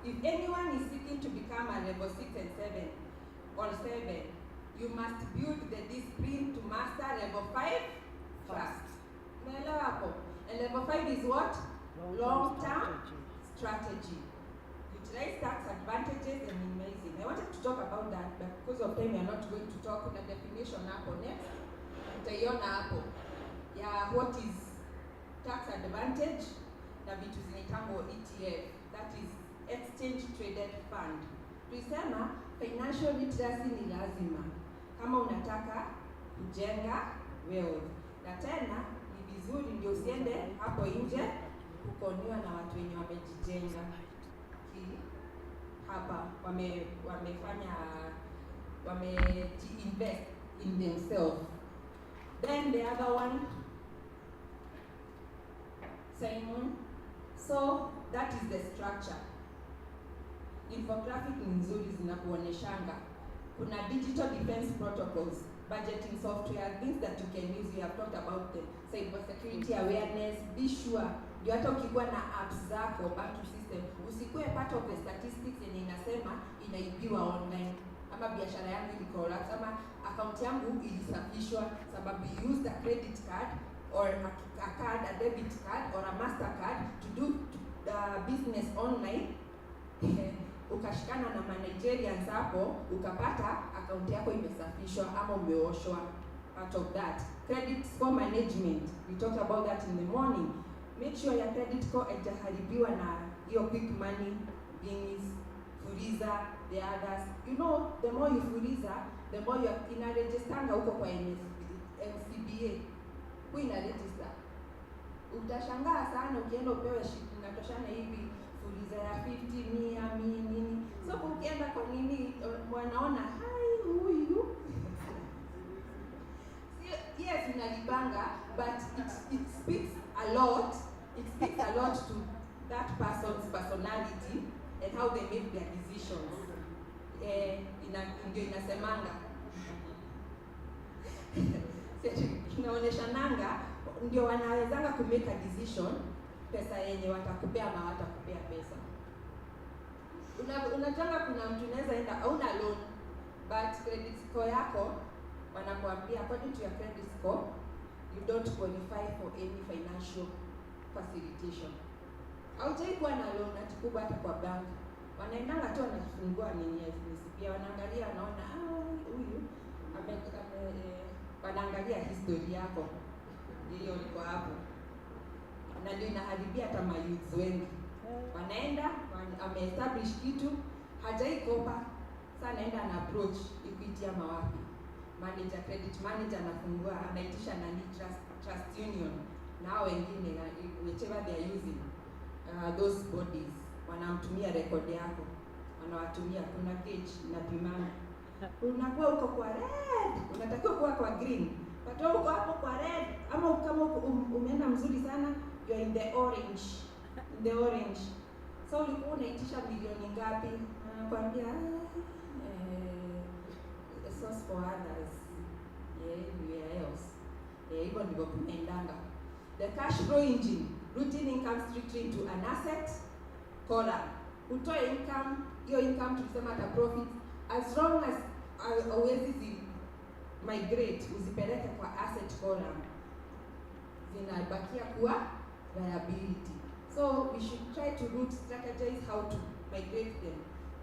if anyone is seeking to become a level 6 and 7 or 7, you must build the discipline to master level 5 first. And level 5 is what? Long-term strategy. Utilize tax advantages and minimizing. I wanted to talk about that, but because of time we are not going to talk on the definition hapo next. Utaiona hapo. Yeah, what is tax advantage? Na vitu zinaitangwa ETF. That is exchange traded fund. Tulisema financial literacy ni lazima kama unataka kujenga wealth. Na tena ni vizuri ndio usiende hapo nje kukoniwa na watu wenye wamejijenga. Hapa invest in themselves. Then the other one, Simon. So that is the structure. Infographic ni nzuri zinakuoneshanga. Kuna digital defense protocols, budgeting software, things that you can use. We have talked about the cyber security awareness. Be sure ndio hata ukikuwa na apps zako bank system usikuwe part of the statistics yenye inasema inaibiwa online ama biashara yangu ilicollapse ama account yangu ilisafishwa sababu you used a credit card or a card, a debit card or a Mastercard to do business online. Ukashikana na Manigerians hapo ukapata account yako imesafishwa ama umeoshwa. Part of that credit score management, we talked about that in the morning. Make sure your credit score haijaharibiwa na your quick money things, Fuliza, the others. You know, the more you Fuliza, the more you ina register huko kwa NCBA. Who ina register? Utashangaa sana ukienda upewe shit inatoshana hivi Fuliza ya 50 100 nini. So ukienda kwa nini wanaona hai huyu. Yes, unalipanga, but it speaks a lot. It speaks a lot to that person's personality and how they make their decisions. Ndio inasemanga. Inaoneshananga ndio wanawezanga ku make a decision pesa yenye watakupea ama watakupea pesa. Unataka kuna mtu unaweza enda hauna loan but credit score yako wanakuambia according to your credit score you don't qualify for any financial facilitation. Hautaikuwa na loan atukubwa hata kwa bank. Wanaendanga tu wanafungua nini pia wanaangalia wanaona huyu wanaangalia history yako. Hiyo liko hapo. Na ndio inaharibia hata mayouth wengi. Wanaenda ameestablish kitu hajaikopa. Sasa anaenda na approach Equity ama wapi. Manager, credit manager anafungua anaitisha nani trust union na wengine whichever they are using those bodies wanamtumia record yako wanawatumia kuna gauge na pimana unakuwa uko kwa red unatakiwa kuwa kwa green but uko hapo kwa red ama kama umeenda mzuri sana you're in the orange so ulikuwa unaitisha milioni ngapi anakuambia a source for others anywhere else hivyo ndivyo kunaendanga. The cash flow engine, routing income strictly into an asset column. Utoe income, hiyo income tulisema ata profit as long as always migrate uzipeleke kwa asset column zinabakia kuwa liability. So we should try to strategize how to migrate them.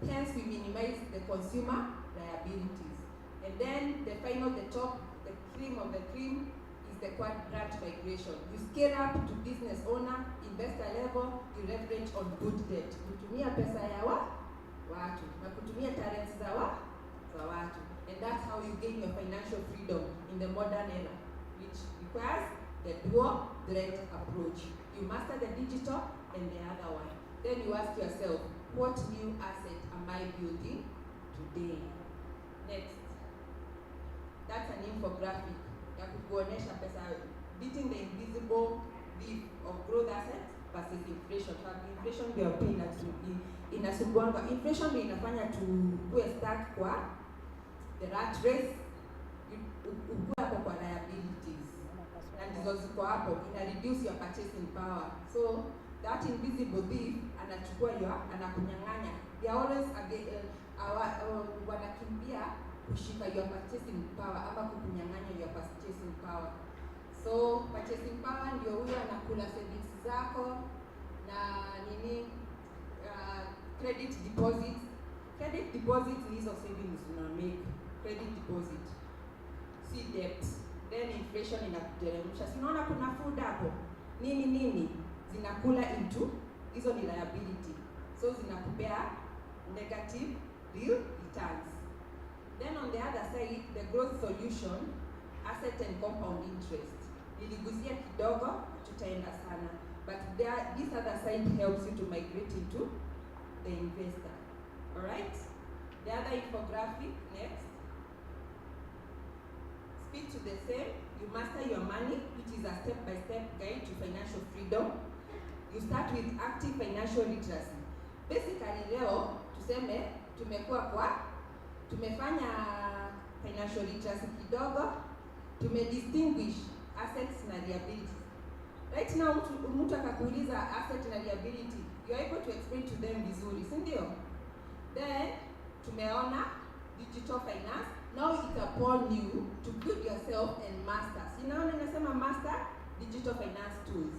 Hence we minimize the consumer liabilities. And then the final, the top, the cream of the cream is the quadrant migration. You scale up to business owner, investor level, you leverage on good debt. Kutumia pesa ya watu na kutumia talents za watu. And that's how you gain your financial freedom in the modern era, which requires the dual direct approach. You master the digital and the other one. Then you ask yourself, what new asset am I building today? Next. That's an infographic. Ya kukuonesha pesa, beating the invisible beef of growth assets versus inflation. Inflation ndio inasumbuanga. Inflation ndio inafanya tuwe stuck kwa the rat race. Ukue hapo kwa liabilities. Na ndizo ziko hapo, ina reduce your purchasing power. So that invisible thief anachukua anakunyang'anya. They are always wanakimbia kushika your purchasing power ama kukunyang'anya your purchasing power. So purchasing power ndio huyo anakula savings zako na credit deposits. Credit deposits ni hizo savings una make. Credit deposit. Si debt. Then inflation inakuteremsha. Si unaona kuna food hapo? Nini zinakula into, hizo ni liability. So zinakupea negative real returns. Then on the other side, the growth solution, asset and compound interest. Niligusia kidogo, tutaenda sana. But this other side helps you to migrate into the investor. Alright? The other infographic, next. Speak to the same. You master your money, which is a step-by-step guide to financial freedom. You start with active financial literacy. Basically leo, tuseme, tumefanya financial literacy kidogo, distinguish assets na liabilities. Right now, mtu akakuuliza asset na liability, you are able to explain to them vizuri, si ndio? Then, tumeona digital finance. Now it's upon you to build yourself and master. Sinaona inasema master digital finance tools.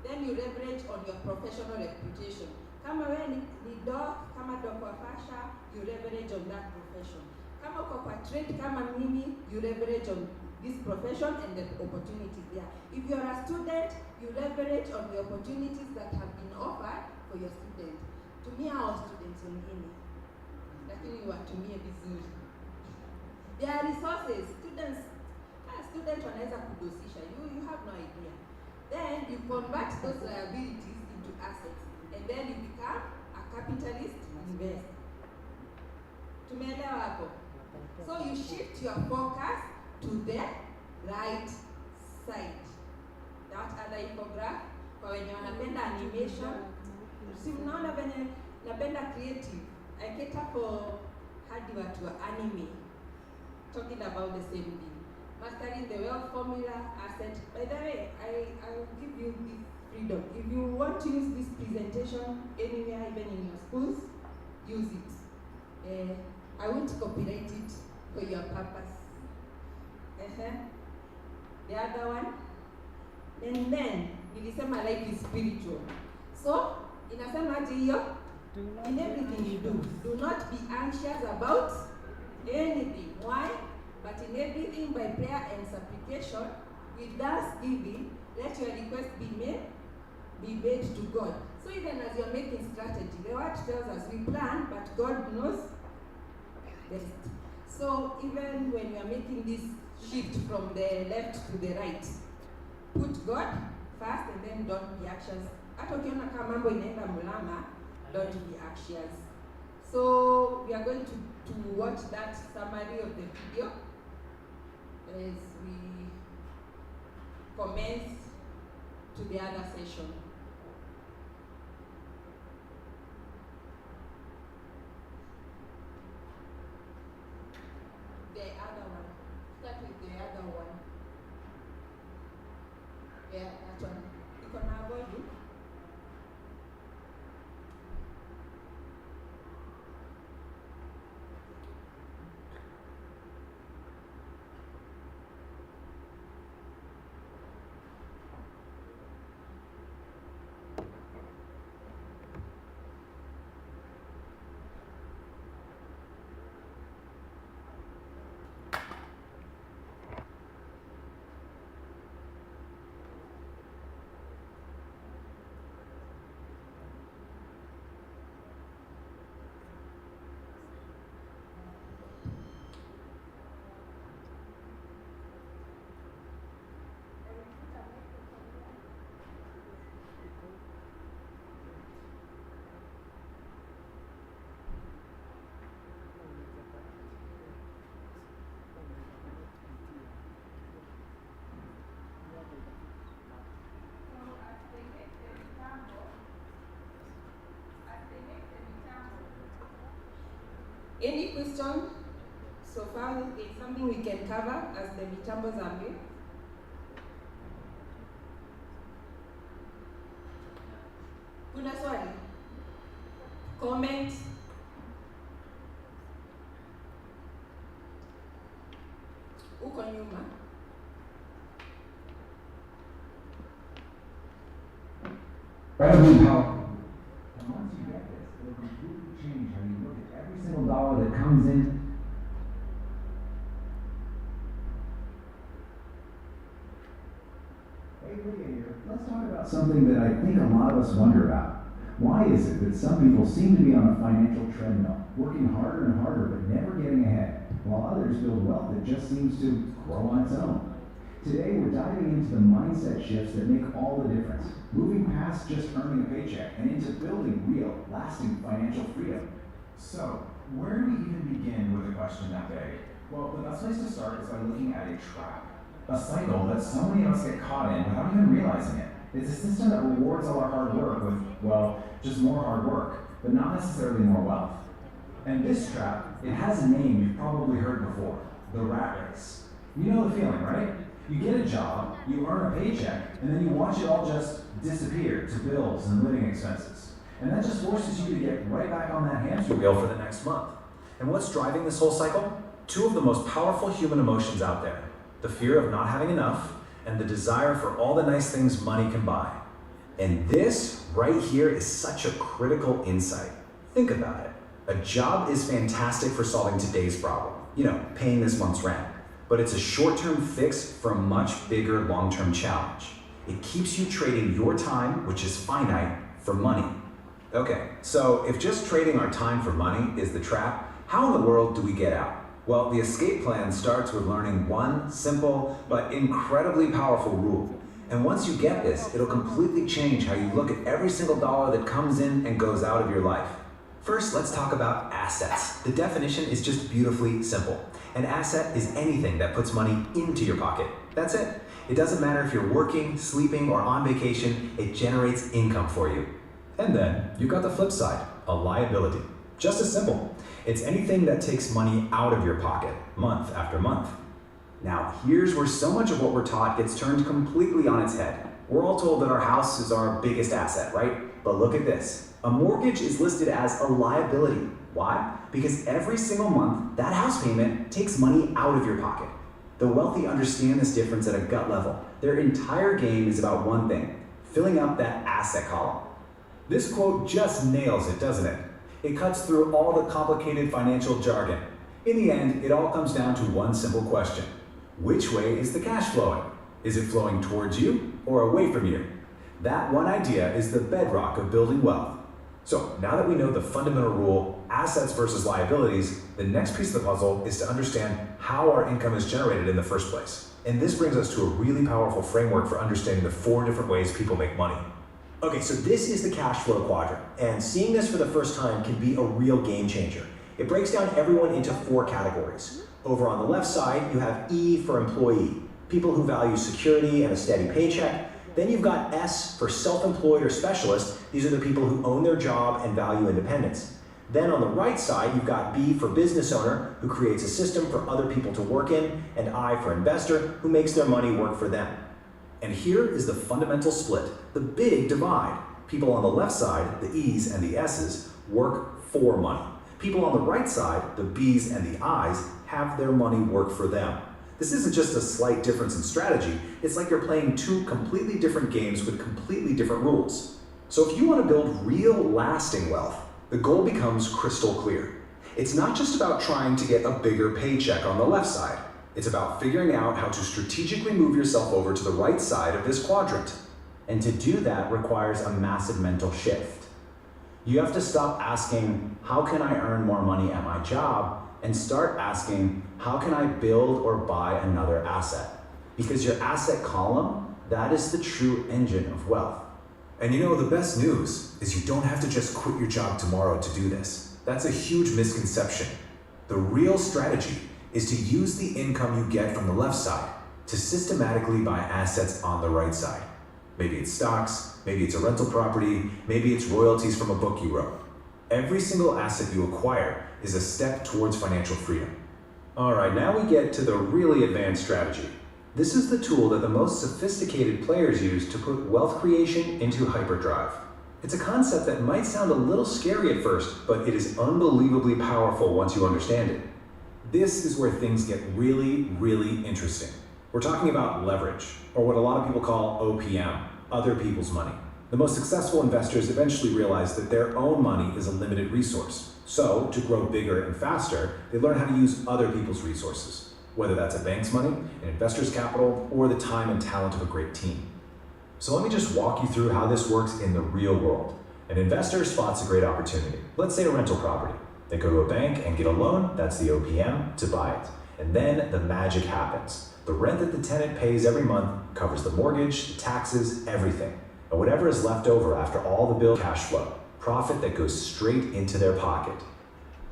Then you leverage on your professional reputation. Kama wewe ni doc, kama doc wa fasha, you leverage on that profession. Kama uko kwa trade kama mimi, you leverage on this profession and the opportunities there. If you're a student, you leverage on the opportunities that have been offered for your student. Tumia our students wengine, lakini watumie vizuri. There are resources. Students wanaweza kudosisha. You have no idea. Then you convert those liabilities into assets, and then you become a capitalist investor. Tumeelewa hapo? So you shift your focus to the right side. That other infographic, kwa wenye wanapenda animation, si mnaona venye napenda creative. I cater for hadi watu wa anime, talking about the same thing. Mastering the wealth formula, asset. By the way, I will give you this freedom. If you want to use this presentation anywhere, even in your schools, use it. I won't copyright it for your purpose. The other one. And then, nilisema life is spiritual. So, inasema ati hiyo, in everything you do not be anxious about anything. Why? But in everything by prayer and supplication, with thanksgiving, let your request be made to God. So even as you're making strategy, the word tells us we plan, but God knows best. So even when you are making this shift from the left to the right, put God first and then don't be anxious. Hata ukiona kama mambo inaenda mlama, don't be anxious. So we are going to watch that summary of the video as we commence to the other session. The other one. Start with the other one. Yeah, that one. You can avoid it. Any question so far? There's something we can cover as the mitambos are made. comment. Uko nyuma. Incredibly powerful. And once you get this, it'll completely change how you look at every single dollar that comes in. Hey, Lydia here. Let's talk about something that I think a lot of us wonder about. Why is it that some people seem to be on a financial treadmill, working harder and harder but never getting ahead, while others build wealth that just seems to grow on its own? Today, we're diving into the mindset shifts that make all the difference, moving past just earning a paycheck and into building real, lasting financial freedom. So, where do we even begin with a question that big? Well, the best place to start is by looking at a trap. A cycle that so many of us get caught in without even realizing it. It's a system that rewards all our hard work with, well, just more hard work, but not necessarily more wealth. And this trap, it has a name you've probably heard before, the rat race. You know the feeling, right? You get a job, you earn a paycheck, and then you watch it all just disappear to bills and living expenses. And that just forces you to get right back on that hamster wheel for the next month. And what's driving this whole cycle? Two of the most powerful human emotions out there. The fear of not having enough, and the desire for all the nice things money can buy. And this right here is such a critical insight. Think about it. A job is fantastic for solving today's problem. You know, paying this month's rent. But it's a short-term fix for a much bigger long-term challenge. It keeps you trading your time, which is finite, for money. Okay, so if just trading our time for money is the trap, how in the world do we get out? Well, the escape plan starts with learning one simple but incredibly powerful rule. And once you get this, it'll completely change how you look at every single dollar that comes in and goes out of your life. First, let's talk about assets. The definition is just beautifully simple. An asset is anything that puts money into your pocket. That's it. It doesn't matter if you're working, sleeping, or on vacation, it generates income for you. And then you've got the flip side, a liability. Just as simple. It's anything that takes money out of your pocket, month after month. Now, here's where so much of what we're taught gets turned completely on its head. We're all told that our house is our biggest asset, right? But look at this. A mortgage is listed as a liability. Why? Because every single month, that house payment takes money out of your pocket. The wealthy understand this difference at a gut level. Their entire game is about one thing, filling up that asset column. This quote just nails it, doesn't it? It cuts through all the complicated financial jargon. In the end, it all comes down to one simple question. Which way is the cash flowing? Is it flowing towards you or away from you? That one idea is the bedrock of building wealth. So now that we know the fundamental rule, assets versus liabilities, the next piece of the puzzle is to understand how our income is generated in the first place. And this brings us to a really powerful framework for understanding the 4 different ways people make money. Okay, so this is the cash flow quadrant, and seeing this for the first time can be a real game changer. It breaks down everyone into 4 categories. Over on the left side, you have E for employee, people who value security and a steady paycheck. Then you've got S for self-employed or specialist. These are the people who own their job and value independence. Then on the right side, you've got B for business owner, who creates a system for other people to work in, and I for investor, who makes their money work for them. And here is the fundamental split, the big divide. People on the left side, the E's and the S's, work for money. People on the right side, the B's and the I's, have their money work for them. This isn't just a slight difference in strategy, it's like you're playing 2 completely different games with completely different rules. So if you want to build real lasting wealth, the goal becomes crystal clear. It's not just about trying to get a bigger paycheck on the left side. It's about figuring out how to strategically move yourself over to the right side of this quadrant. And to do that requires a massive mental shift. You have to stop asking, how can I earn more money at my job? And start asking, how can I build or buy another asset? Because your asset column, that is the true engine of wealth. And you know, the best news is you don't have to just quit your job tomorrow to do this. That's a huge misconception. The real strategy is to use the income you get from the left side to systematically buy assets on the right side. Maybe it's stocks, maybe it's a rental property, maybe it's royalties from a book you wrote. Every single asset you acquire is a step towards financial freedom. All right, now we get to the really advanced strategy. This is the tool that the most sophisticated players use to put wealth creation into hyperdrive. It's a concept that might sound a little scary at first, but it is unbelievably powerful once you understand it. This is where things get really, really interesting. We're talking about leverage, or what a lot of people call OPM, other people's money. The most successful investors eventually realize that their own money is a limited resource. So, to grow bigger and faster, they learn how to use other people's resources, whether that's a bank's money, an investor's capital, or the time and talent of a great team. So let me just walk you through how this works in the real world. An investor spots a great opportunity, let's say a rental property. They go to a bank and get a loan, that's the OPM, to buy it. And then the magic happens. The rent that the tenant pays every month covers the mortgage, the taxes, everything. And whatever is left over after all the bill, cash flow, profit that goes straight into their pocket.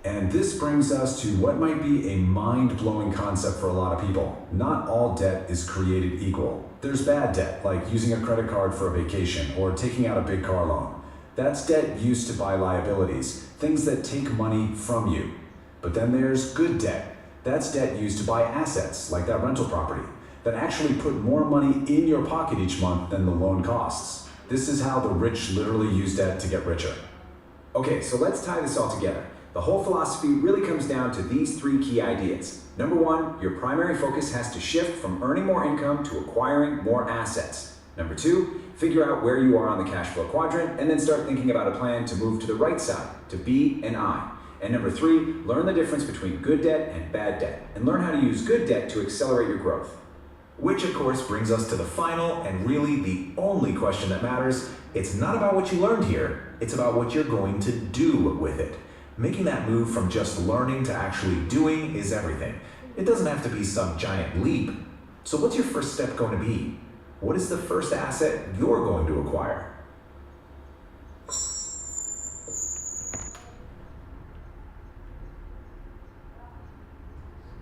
And this brings us to what might be a mind-blowing concept for a lot of people. Not all debt is created equal. There's bad debt, like using a credit card for a vacation or taking out a big car loan. That's debt used to buy liabilities, things that take money from you. But then there's good debt. That's debt used to buy assets, like that rental property, that actually put more money in your pocket each month than the loan costs. This is how the rich literally use debt to get richer. Okay, so let's tie this all together. The whole philosophy really comes down to these three key ideas. Number one, your primary focus has to shift from earning more income to acquiring more assets. Number two, figure out where you are on the cash flow quadrant and then start thinking about a plan to move to the right side, to B and I. And number three, learn the difference between good debt and bad debt and learn how to use good debt to accelerate your growth. Which of course brings us to the final and really the only question that matters. It's not about what you learned here, it's about what you're going to do with it. Making that move from just learning to actually doing is everything. It doesn't have to be some giant leap. So what's your first step going to be? What is the first asset you're going to acquire?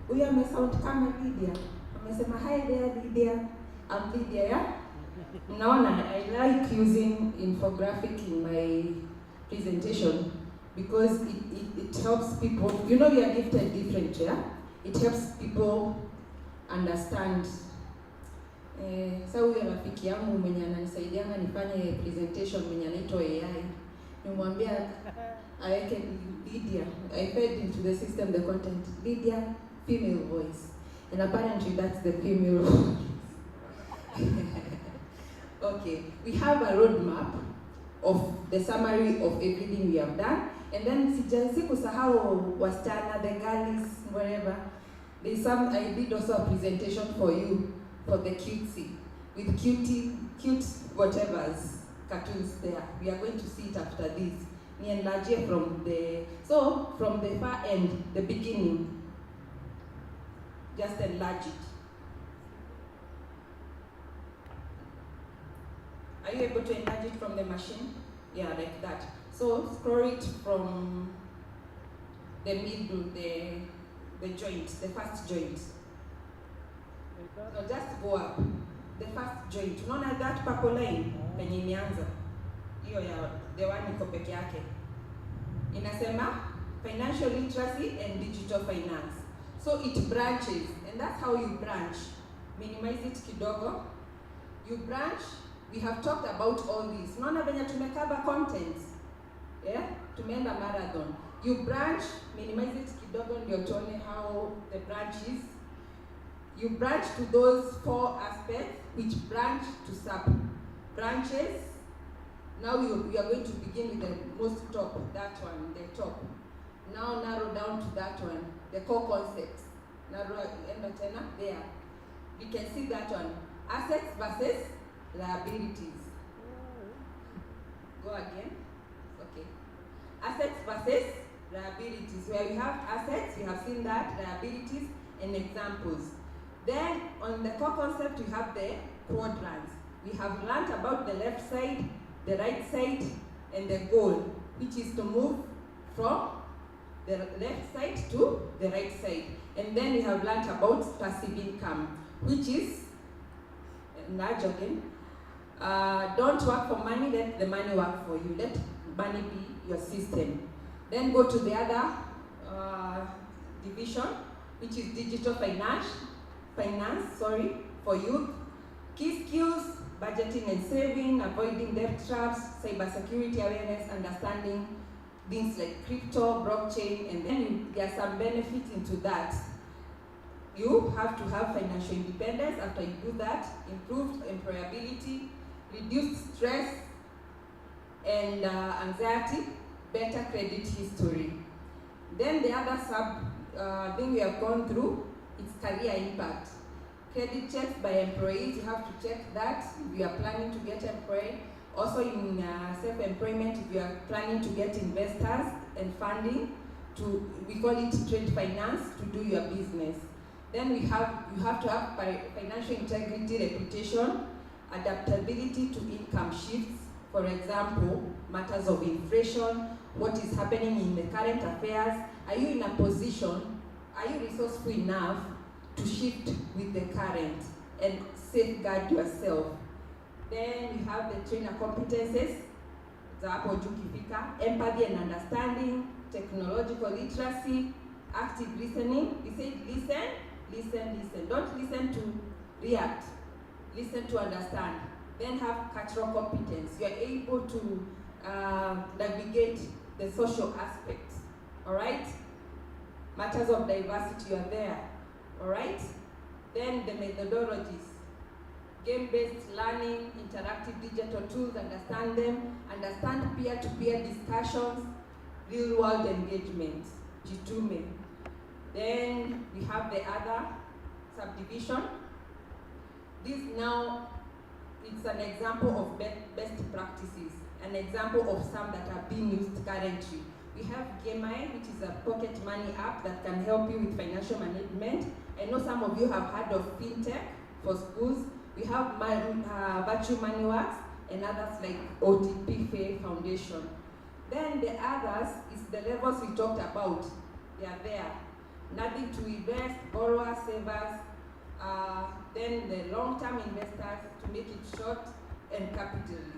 Huyu amesound kama Lydia. Amesema hi there Lydia. I'm Lydia, yeah? Mnaona, I like using infographic in my presentation because it helps people. You know, we are gifted different, yeah? It helps people understand. Sasa huyo rafiki yangu mwenye ananisaidianga nifanye presentation mwenye anaitwa AI, nimwambia aweke Lydia. I fed into the system the content Lydia female voice, and apparently that's the female voice. Okay, we have a roadmap of the summary of everything we have done, and then sikusahau wasichana, the girls, wherever. There's some, I did also a presentation for you for the cutesy with cute whatever's cartoons there. We are going to see it after this. Me and Lajie from the far end, the beginning. Just enlarge it. Are you able to enlarge it from the machine? Yeah, like that. So scroll it from the middle, the joint, the first joint. No, just go up. The first joint. Unaona that purple line penye imeanza? Hiyo ya the one iko peke yake. Inasema financial literacy and digital finance. So it branches, and that's how you branch. Minimize it kidogo. You branch. We have talked about all this. Unaona venye tumekaba contents. Yeah? Tumeenda marathon. You branch, minimize it kidogo ndio tuone how the branch is. You branch to those 4 aspects which branch to sub-branches. Now we are going to begin with the most top, that one, the top. Now narrow down to that one, the core concepts. Narrow, there. We can see that one. Assets versus liabilities. Go again. Okay. Assets versus liabilities. Where we have assets, we have seen that, liabilities, and examples. Then on the core concept, we have the quadrants. We have learned about the left side, the right side, and the goal, which is to move from the left side to the right side. And then we have learned about passive income, which is, large again, don't work for money, let the money work for you. Let money be your system. Then go to the other division, which is digital finance, for youth. Key skills budgeting and saving, avoiding debt traps, cybersecurity awareness, understanding things like crypto, blockchain, and then there are some benefits into that. You have to have financial independence after you do that, improved employability, reduced stress and anxiety, better credit history. Then the other thing we have gone through is career impact. Credit checks by employees, you have to check that if you are planning to get employed. Also in self-employment, if you are planning to get investors and funding, we call it trade finance, to do your business. Then you have to have financial integrity, reputation, adaptability to income shifts. For example, matters of inflation, what is happening in the current affairs. Are you in a position, are you resourceful enough to shift with the current and safeguard yourself? Then you have the trainer competences, empathy and understanding, technological literacy, active listening. We say listen, listen, listen. Don't listen to react, listen to understand. Then have cultural competence. You are able to navigate the social aspects, all right? Matters of diversity, you are there, all right? Then the methodologies. Game-based learning, interactive digital tools, understand them, understand peer-to-peer discussions, real-world engagement, jitume. Then we have the other subdivision. This now, it's an example of best practices, an example of some that are being used currently. We have Gamai, which is a pocket money app that can help you with financial management. I know some of you have heard of FinTech for schools. We have Virtual Money Works and others like OTP Fair Foundation. Then the others is the levels we talked about. They are there. Nothing to invest, borrowers, savers, then the long-term investors, to make it short, and capitalists.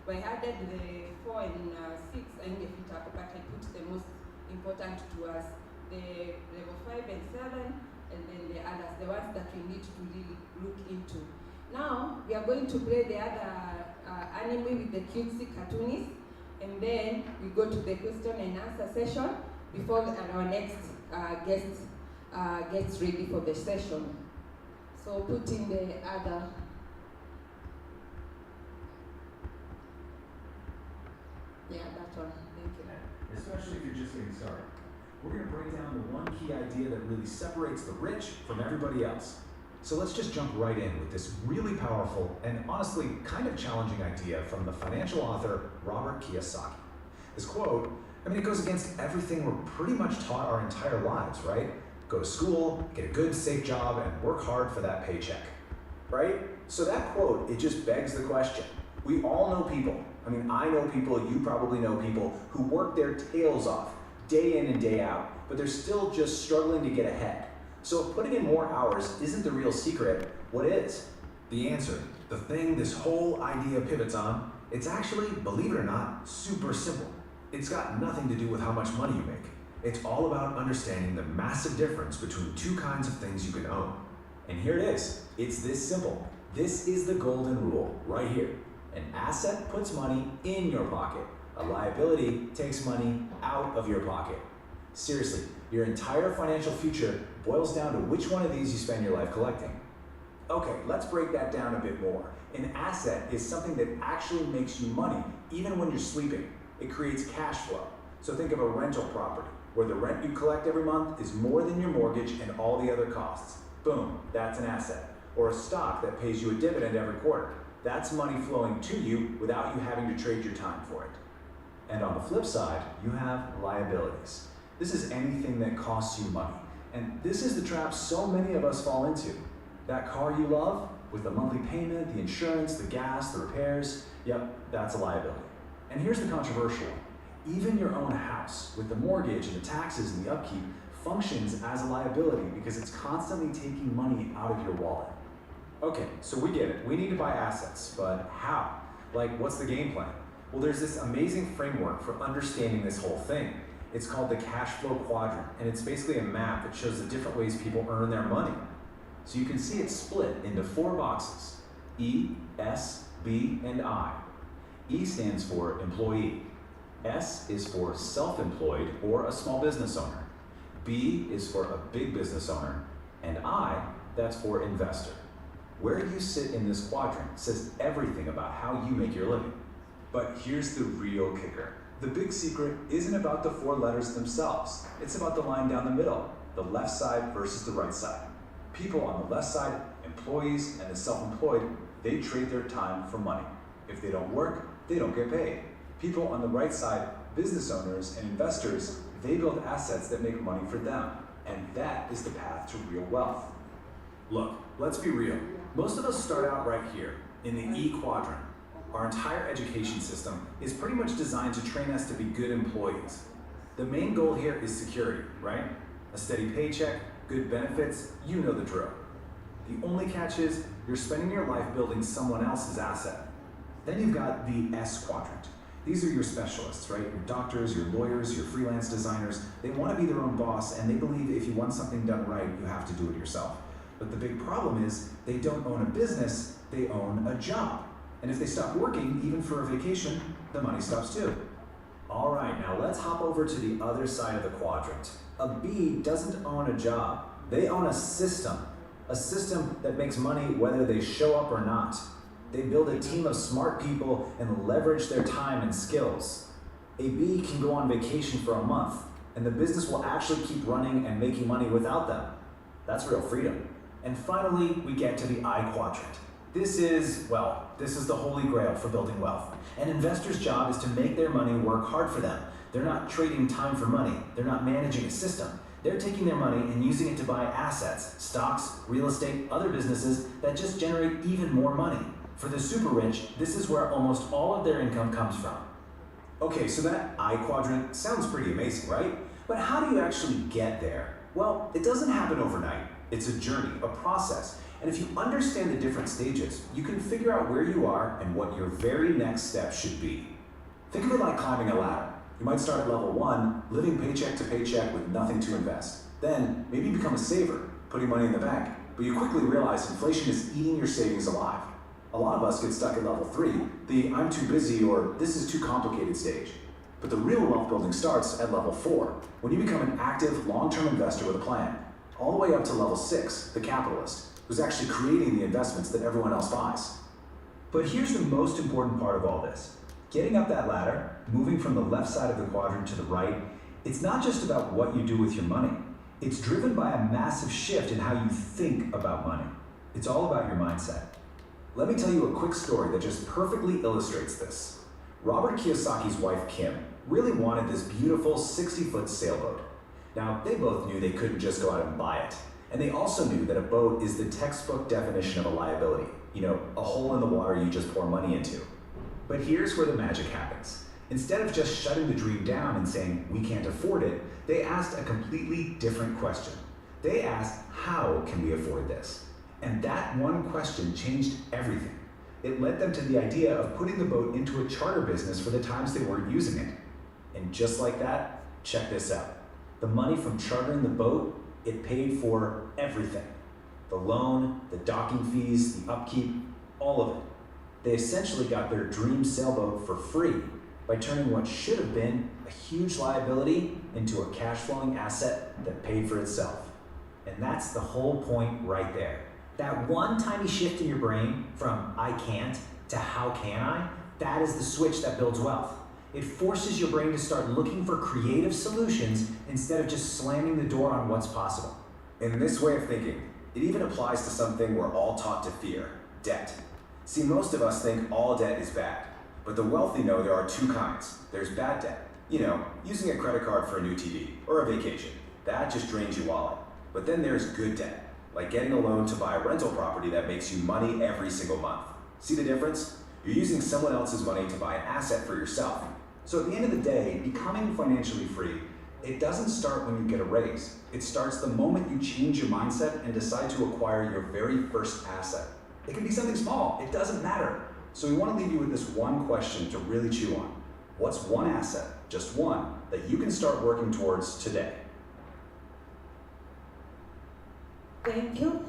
I added the 4 and 6 and the fit up, but I put the most important to us. The level 5 and 7, and then the others, the ones that we need to really look into. Now, we are going to play the other anime with the cutesy cartoonists, and then we go to the question and answer session before our next guest gets ready for the session. So put in the other. Yeah, that one. Thank you. Especially if you're just getting started. We're going to break down the one key idea that really separates the rich from everybody else. So let's just jump right in with this really powerful and honestly kind of challenging idea from the financial author Robert Kiyosaki. This quote, it goes against everything we're pretty much taught our entire lives, right? Go to school, get a good, safe job, and work hard for that paycheck, right? So that quote, it just begs the question. We all know people. I know people, you probably know people who work their tails off day in and day out, but they're still just struggling to get ahead. So if putting in more hours isn't the real secret, what is? The answer, the thing this whole idea pivots on, it's actually, believe it or not, super simple. It's got nothing to do with how much money you make. It's all about understanding the massive difference between two kinds of things you can own. And here it is. It's this simple. This is the golden rule right here. An asset puts money in your pocket. A liability takes money out of your pocket. Seriously, your entire financial future boils down to which one of these you spend your life collecting. Okay, let's break that down a bit more. An asset is something that actually makes you money, even when you're sleeping. It creates cash flow. So think of a rental property, where the rent you collect every month is more than your mortgage and all the other costs. Boom, that's an asset. Or a stock that pays you a dividend every quarter. That's money flowing to you without you having to trade your time for it. And on the flip side, you have liabilities. This is anything that costs you money. And this is the trap so many of us fall into. That car you love, with the monthly payment, the insurance, the gas, the repairs, yep, that's a liability. And here's the controversial one. Even your own house, with the mortgage and the taxes and the upkeep, functions as a liability because it's constantly taking money out of your wallet. Okay, so we get it. We need to buy assets, but how? Like, what's the game plan? Well, there's this amazing framework for understanding this whole thing. It's called the cash flow quadrant, and it's basically a map that shows the different ways people earn their money. So you can see it's split into 4 boxes. E, S, B, and I. E stands for employee. S is for self-employed or a small business owner. B is for a big business owner. And I, that's for investor. Where you sit in this quadrant says everything about how you make your living. But here's the real kicker. The big secret isn't about the 4 letters themselves. It's about the line down the middle, the left side versus the right side. People on the left side, employees and the self-employed, they trade their time for money. If they don't work, they don't get paid. People on the right side, business owners and investors, they build assets that make money for them. And that is the path to real wealth. Look, let's be real. Most of us start out right here, in the E quadrant. Our entire education system is pretty much designed to train us to be good employees. The main goal here is security, right? A steady paycheck, good benefits, you know the drill. The only catch is you're spending your life building someone else's asset. Then you've got the S quadrant. These are your specialists, right? Your doctors, your lawyers, your freelance designers. They want to be their own boss, and they believe if you want something done right, you have to do it yourself. But the big problem is they don't own a business, they own a job. And if they stop working, even for a vacation, the money stops too. All right, now let's hop over to the other side of the quadrant. A B doesn't own a job. They own a system that makes money whether they show up or not. They build a team of smart people and leverage their time and skills. A B can go on vacation for a month, and the business will actually keep running and making money without them. That's real freedom. And finally, we get to the I quadrant. This is the holy grail for building wealth. An investor's job is to make their money work hard for them. They're not trading time for money. They're not managing a system. They're taking their money and using it to buy assets, stocks, real estate, other businesses that just generate even more money. For the super rich, this is where almost all of their income comes from. Okay, so that I quadrant sounds pretty amazing, right? But how do you actually get there? Well, it doesn't happen overnight. It's a journey, a process. And if you understand the different stages, you can figure out where you are and what your very next step should be. Think of it like climbing a ladder. You might start at level 1, living paycheck to paycheck with nothing to invest. Then, maybe you become a saver, putting money in the bank. But you quickly realize inflation is eating your savings alive. A lot of us get stuck at level 3, the I'm too busy or this is too complicated stage. But the real wealth building starts at level 4, when you become an active, long-term investor with a plan. All the way up to level 6, the capitalist, who's actually creating the investments that everyone else buys. But here's the most important part of all this. Getting up that ladder, moving from the left side of the quadrant to the right, it's not just about what you do with your money. It's driven by a massive shift in how you think about money. It's all about your mindset. Let me tell you a quick story that just perfectly illustrates this. Robert Kiyosaki's wife, Kim, really wanted this beautiful 60-foot sailboat. Now, they both knew they couldn't just go out and buy it. And they also knew that a boat is the textbook definition of a liability. You know, a hole in the water you just pour money into. But here's where the magic happens. Instead of just shutting the dream down and saying, we can't afford it, they asked a completely different question. They asked, how can we afford this? And that one question changed everything. It led them to the idea of putting the boat into a charter business for the times they weren't using it. And just like that, check this out. The money from chartering the boat, it paid for everything. The loan, the docking fees, the upkeep, all of it. They essentially got their dream sailboat for free by turning what should have been a huge liability into a cash-flowing asset that paid for itself. And that's the whole point right there. That one tiny shift in your brain from I can't to how can I, that is the switch that builds wealth. It forces your brain to start looking for creative solutions instead of just slamming the door on what's possible. In this way of thinking, it even applies to something we're all taught to fear, debt. See, most of us think all debt is bad, but the wealthy know there are 2 kinds. There's bad debt. You know, using a credit card for a new TV or a vacation. That just drains your wallet. But then there's good debt, like getting a loan to buy a rental property that makes you money every single month. See the difference? You're using someone else's money to buy an asset for yourself. So at the end of the day, becoming financially free, it doesn't start when you get a raise. It starts the moment you change your mindset and decide to acquire your very first asset. It can be something small, it doesn't matter. So we want to leave you with this one question to really chew on. What's one asset, just one, that you can start working towards today? Thank you.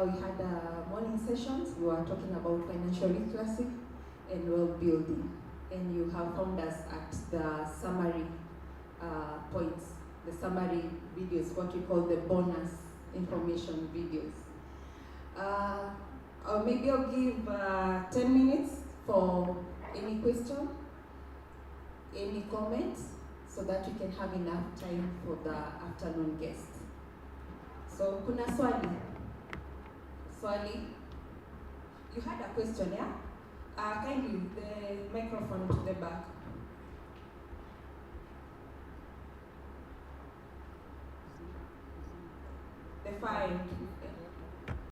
We had morning sessions. We were talking about financial literacy and wealth building. And you have found us at the summary points, the summary videos, what we call the bonus information videos. Maybe I'll give 10 minutes for any question, any comments, so that we can have enough time for the afternoon guest. So, kuna swali? Swali? You had a question, yeah? Kindly, the microphone to the back. The file.